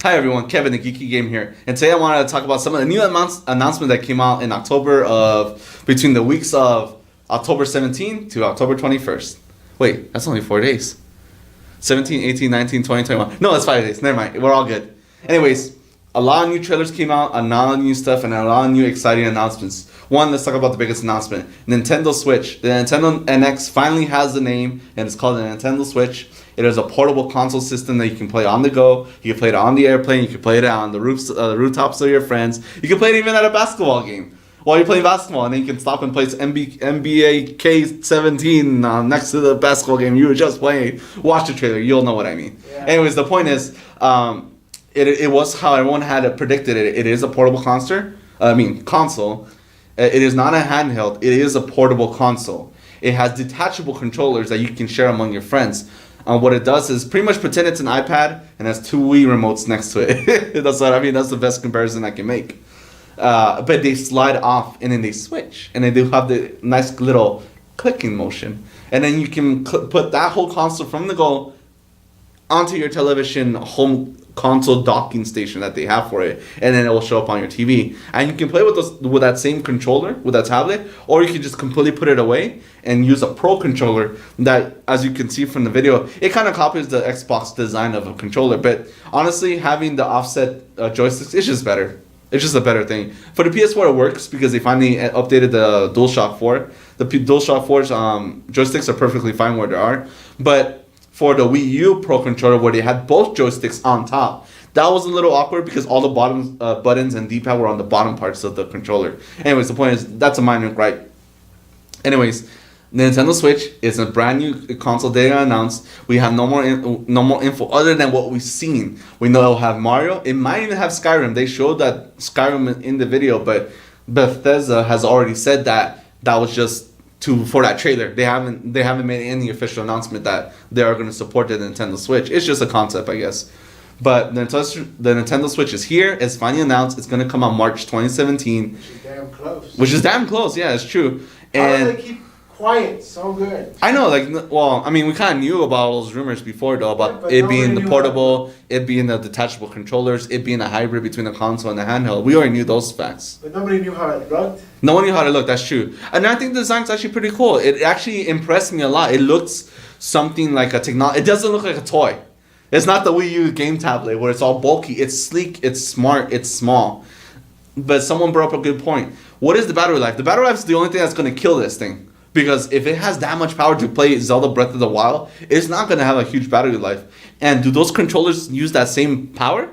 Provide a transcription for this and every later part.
Hi everyone, Kevin the Geeky Game here, and today I wanted to talk about some of the new announcements that came out in October between the weeks of October 17th to October 21st. Wait, that's only 4 days. 17, 18, 19, 20, 21. No, it's 5 days. Never mind. We're all good. Anyways, a lot of new trailers came out, a lot of new stuff, and a lot of new exciting announcements. One, let's talk about the biggest announcement. Nintendo Switch. The Nintendo NX finally has a name, and it's called the Nintendo Switch. It is a portable console system that you can play on the go. You can play it on the airplane. You can play it on the rooftops of your friends. You can play it even at a basketball game while you're playing basketball, and then you can stop and play NBA K17 next to the basketball game you were just playing. Watch the trailer. You'll know what I mean. Yeah. Anyways, the point is, it was how everyone had predicted it. It is a portable console. It is not a handheld. It is a portable console. It has detachable controllers that you can share among your friends. What it does is pretty much pretend it's an iPad and has 2 Wii remotes next to it. That's what I mean. That's the best comparison I can make. But they slide off and then they switch. And then they have the nice little clicking motion. And then you can put that whole console from the go onto your television home console docking station that they have for it, and then it will show up on your TV. And you can play with that same controller, with that tablet, or you can just completely put it away and use a Pro controller that, as you can see from the video, it kind of copies the Xbox design of a controller. But honestly, having the offset joysticks is just better. It's just a better thing. For the PS4, it works because they finally updated the DualShock 4. The DualShock 4's joysticks are perfectly fine where they are, but for the Wii U Pro controller, where they had both joysticks on top, that was a little awkward because all the bottom buttons and D-pad were on the bottom parts of the controller. Anyways, the point is, that's a minor gripe. Anyways, the Nintendo Switch is a brand new console they announced. We have no more info other than what we've seen. We know it'll have Mario. It might even have Skyrim. They showed that Skyrim in the video, but Bethesda has already said that was just for that trailer. They haven't made any official announcement that they are going to support the Nintendo Switch. It's just a concept, I guess. But the Nintendo Switch is here. It's finally announced. It's going to come out March 2017. Which is damn close. Which is damn close. Yeah, it's true. And how do they keep quiet so good? I know, we kind of knew about all those rumors before, though, about it being the portable, it being the detachable controllers, it being a hybrid between the console and the handheld. We already knew those facts. But nobody knew how it looked? No one knew how it looked, that's true. And I think the design's actually pretty cool. It actually impressed me a lot. It looks something like a technology. It doesn't look like a toy. It's not the Wii U game tablet where it's all bulky. It's sleek, it's smart, it's small. But someone brought up a good point. What is the battery life? The battery life is the only thing that's going to kill this thing. Because if it has that much power to play Zelda Breath of the Wild, it's not going to have a huge battery life. And do those controllers use that same power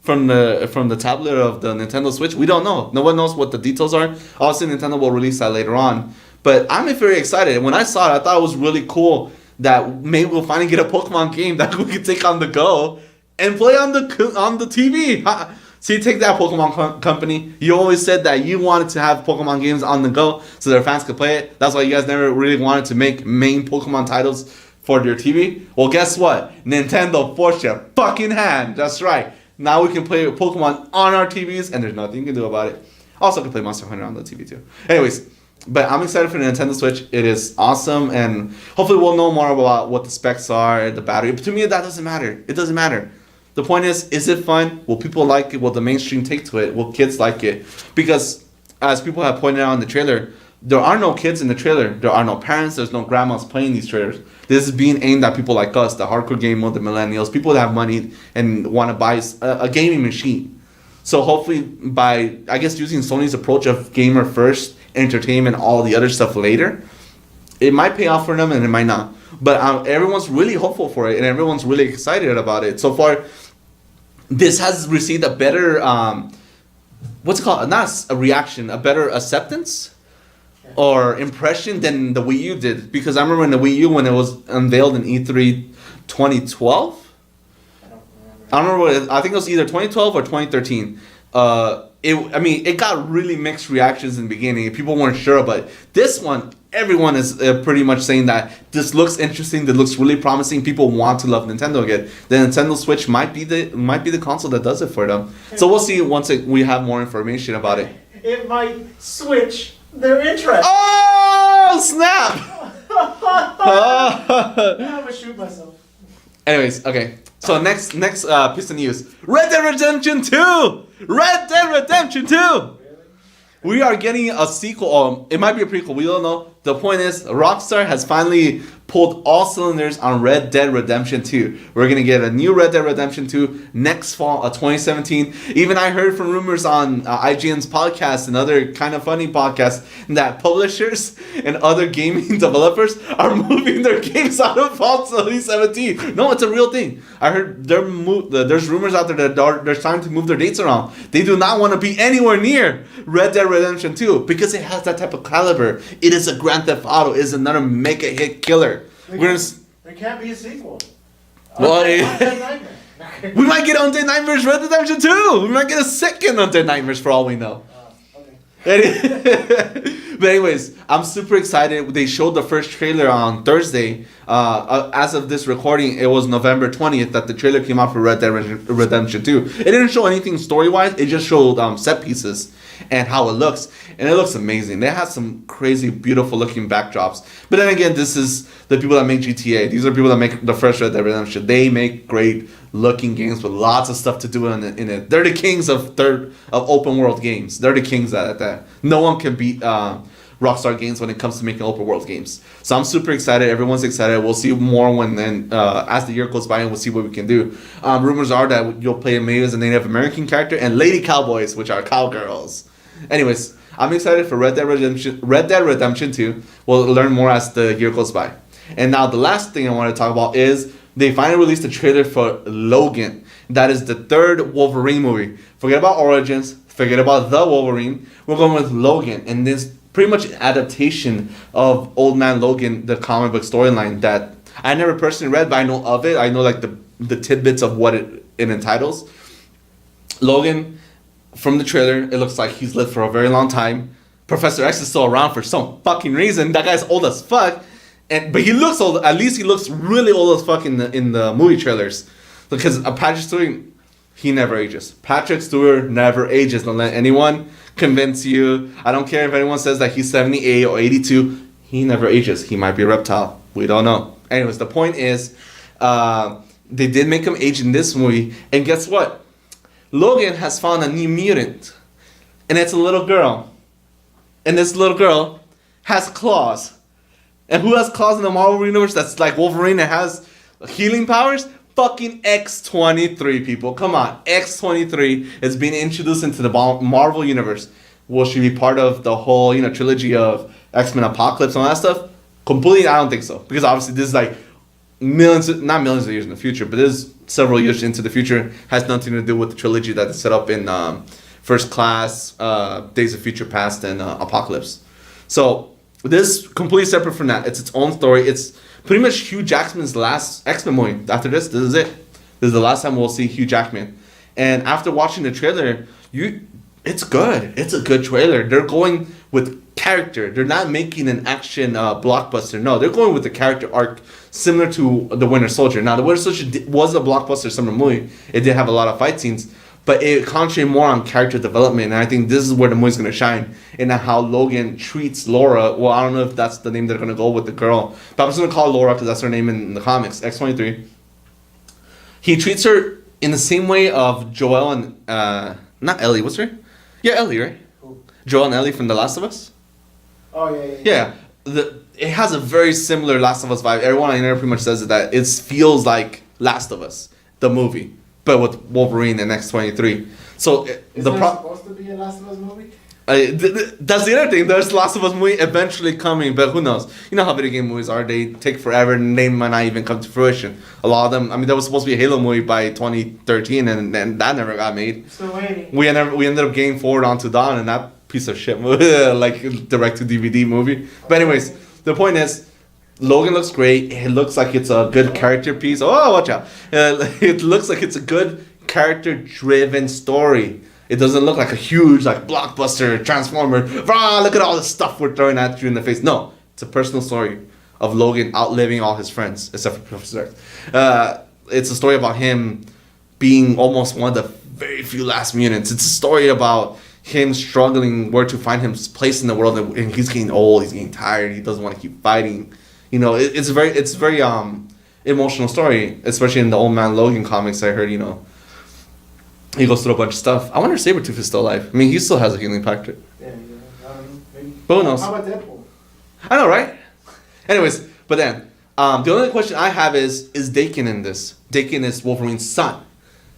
from the tablet of the Nintendo Switch? We don't know. No one knows what the details are. Obviously, Nintendo will release that later on. But I'm very excited. When I saw it, I thought it was really cool that maybe we'll finally get a Pokemon game that we can take on the go and play on the TV. See, take that, Pokemon company. You always said that you wanted to have Pokemon games on the go so their fans could play it. That's why you guys never really wanted to make main Pokemon titles for your TV. Well, guess what? Nintendo forced your fucking hand. That's right. Now we can play Pokemon on our TVs, and there's nothing you can do about it. Also, I can play Monster Hunter on the TV too. Anyways, but I'm excited for the Nintendo Switch. It is awesome, and hopefully we'll know more about what the specs are, the battery. But to me, that doesn't matter. It doesn't matter. The point is it fun? Will people like it? Will the mainstream take to it? Will kids like it? Because, as people have pointed out in the trailer, there are no kids in the trailer. There are no parents. There's no grandmas playing these trailers. This is being aimed at people like us, the hardcore gamer, the millennials, people that have money and want to buy a gaming machine. So hopefully by, I guess, using Sony's approach of gamer first, entertainment, all the other stuff later, it might pay off for them and it might not. But everyone's really hopeful for it and everyone's really excited about it. So far, this has received a better, what's it called? Not a reaction, a better acceptance or impression than the Wii U did. Because I remember in the Wii U when it was unveiled in E3 2012. I don't remember. I think it was either 2012 or 2013. It got really mixed reactions in the beginning. People weren't sure, but this one, everyone is pretty much saying that this looks interesting. This looks really promising. People want to love Nintendo again. The Nintendo Switch might be the console that does it for them. So we'll see once we have more information about it. It might switch their interest. Oh snap! I'm gonna shoot myself. Anyways, okay. So next piece of news: Red Dead Redemption 2. Red Dead Redemption 2. We are getting a sequel. It might be a prequel. We don't know. The point is, Rockstar has finally pulled all cylinders on Red Dead Redemption 2. We're going to get a new Red Dead Redemption 2 next fall of 2017. Even I heard from rumors on IGN's podcast and other kind of funny podcasts that publishers and other gaming developers are moving their games out of fall 2017. No, it's a real thing. I heard there's rumors out there that they're trying to move their dates around. They do not want to be anywhere near Red Dead Redemption 2 because it has that type of caliber. It is a Grand Theft Auto. It is another make-a-hit killer. There can't be a sequel. Well, Nightmare. we might get Undead Nightmares Red Dead Redemption 2. We might get a second Undead Nightmares for all we know. Okay. But anyways, I'm super excited. They showed the first trailer on Thursday. As of this recording, it was November 20th that the trailer came out for Red Dead Redemption 2. It didn't show anything story-wise. It just showed set pieces and how it looks. And it looks amazing. They have some crazy, beautiful-looking backdrops. But then again, this is the people that make GTA. These are people that make the first Red Dead Redemption. They make great-looking games with lots of stuff to do in it. They're the kings of open-world games. They're the kings at that. No one can beat Rockstar Games when it comes to making open-world games. So I'm super excited. Everyone's excited. We'll see more as the year goes by, and we'll see what we can do. Rumors are that you'll play May as a Native American character and Lady Cowboys, which are cowgirls. Anyways, I'm excited for Red Dead Redemption 2. We'll learn more as the year goes by. And now the last thing I want to talk about is they finally released a trailer for Logan. That is the third Wolverine movie. Forget about Origins. Forget about the Wolverine. We're going with Logan. And this pretty much an adaptation of Old Man Logan, the comic book storyline that I never personally read, but I know of it. I know like the tidbits of what it entitles. Logan, from the trailer, it looks like he's lived for a very long time. Professor X is still around for some fucking reason. That guy's old as fuck. But he looks old. At least he looks really old as fuck in the movie trailers. Because Patrick Stewart, he never ages. Patrick Stewart never ages. Don't let anyone convince you. I don't care if anyone says that he's 78 or 82. He never ages. He might be a reptile. We don't know. Anyways, the point is, they did make him age in this movie. And guess what? Logan has found a new mutant. And it's a little girl. And this little girl has claws. And who has claws in the Marvel Universe that's like Wolverine and has healing powers? Fucking X-23, people. Come on. X-23 is being introduced into the Marvel Universe. Will she be part of the whole, trilogy of X-Men Apocalypse and all that stuff? Completely, I don't think so. Because obviously this is like not millions of years in the future, but this is several years into the future. Has nothing to do with the trilogy that is set up in First Class, Days of Future Past, and Apocalypse. So this is completely separate from that. It's its own story. It's pretty much Hugh Jackman's last X-Men movie. After this is it. This is the last time we'll see Hugh Jackman. And after watching the trailer, it's good. It's a good trailer. They're going with character. They're not making an action blockbuster. No, they're going with the character arc similar to The Winter Soldier. Now, The Winter Soldier was a blockbuster summer movie. It did have a lot of fight scenes, but it concentrated more on character development. And I think this is where the movie's going to shine, in how Logan treats Laura. Well, I don't know if that's the name they're going to go with the girl, but I'm just going to call her Laura because that's her name in the comics, X-23. He treats her in the same way of Joel and, not Ellie, what's her? Yeah, Ellie, right? Who? Joel and Ellie from The Last of Us? Oh, yeah. It has a very similar Last of Us vibe. Everyone I know pretty much says that it feels like Last of Us, the movie, but with Wolverine and X-23. So Is there supposed to be a Last of Us movie? That's the other thing. There's Last of Us movie eventually coming, but who knows? You know how video game movies are. They take forever and they might not even come to fruition. A lot of them, there was supposed to be a Halo movie by 2013 and that never got made. Still waiting. We ended up getting forward onto Dawn and that piece of shit movie, like direct to DVD movie. But anyways, the point is, Logan looks great. It looks like it's a good character piece. Oh, watch out. It looks like it's a good character-driven story. It doesn't look like a huge blockbuster transformer. Rah, look at all the stuff we're throwing at you in the face. No, it's a personal story of Logan outliving all his friends, except for Professor X. It's a story about him being almost one of the very few last mutants. It's a story about him struggling where to find his place in the world, and he's getting old, he's getting tired, he doesn't want to keep fighting. It's emotional story, especially in the Old Man Logan comics. I heard, he goes through a bunch of stuff. I wonder if Sabretooth is still alive. I mean, he still has a healing factor. Yeah. Maybe. But who knows? How about Deadpool? I know, right? Anyways, but then, the only question I have is Dakin in this? Dakin is Wolverine's son.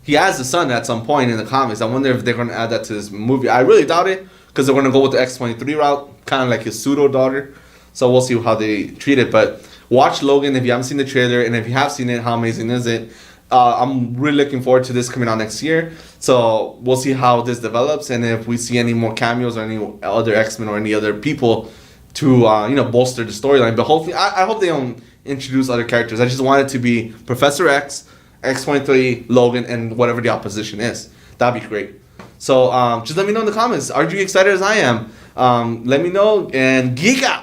He has a son at some point in the comics. I wonder if they're going to add that to this movie. I really doubt it, because they're going to go with the X-23 route, kind of like his pseudo-daughter. So we'll see how they treat it. But watch Logan if you haven't seen the trailer, and if you have seen it, how amazing is it? I'm really looking forward to this coming out next year. So we'll see how this develops, and if we see any more cameos or any other X-Men or any other people to bolster the storyline. But hopefully, I hope they don't introduce other characters. I just want it to be Professor X, X-23, Logan, and whatever the opposition is. That'd be great. So just let me know in the comments. Are you excited as I am? Let me know and geek out.